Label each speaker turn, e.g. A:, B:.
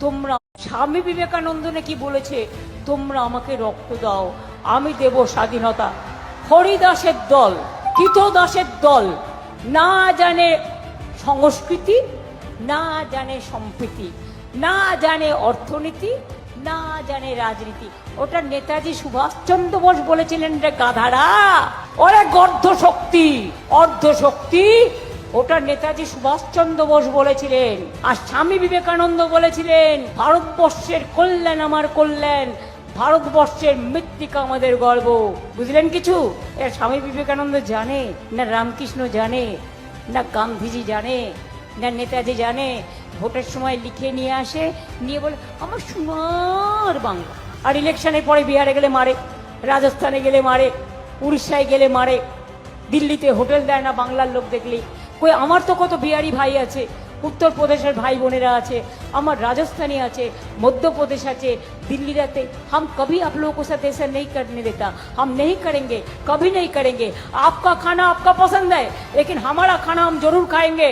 A: তোমরা, স্বামী বিবেকানন্দ নাকি বলেছে তোমরা আমাকে রক্ত দাও, আমি দেব স্বাধীনতা। হরিদাসের দল, কৃতদাসের দল না জানে সংস্কৃতি, না জানে সম্প্রীতি, না জানে অর্থনীতি, না জানে রাজনীতি। ওটা নেতাজি সুভাষচন্দ্র বোস বলেছিলেন রে গাধারা, ওরে গর্ধ শক্তি, অর্ধ শক্তি, ওটা নেতাজি সুভাষচন্দ্র বোস বলেছিলেন। আর স্বামী বিবেকানন্দ বলেছিলেন ভারতবর্ষের কল্যাণ আমার কল্যাণ, ভারতবর্ষের মৃত্তিকা আমাদের গর্ব। বুঝলেন কিছু? এর স্বামী বিবেকানন্দ জানে না, রামকৃষ্ণ জানে না, গান্ধীজি জানে না, নেতাজি জানে? ভোটের সময় লিখে নিয়ে আসে, নিয়ে বলে আমার সোনার বাংলা। আর ইলেকশনের পরে বিহারে গেলে মারে, রাজস্থানে গেলে মারে, উড়িষ্যায় গেলে মারে, দিল্লিতে হোটেল দেয় না বাংলার লোক দেখলেই। কই আমার তো কত বিহারি ভাই আছে, উত্তরপ্রদেশের ভাই বোনেরা আছে, আমার রাজস্থানী আছে, মধ্যপ্রদেশ আছে, दिल्ली रहते। हम कभी आप लोगों के साथ ऐसा नहीं करने देता, हम नहीं करेंगे, कभी नहीं करेंगे। आपका खाना आपका पसंद है, लेकिन हमारा खाना हम जरूर खाएंगे।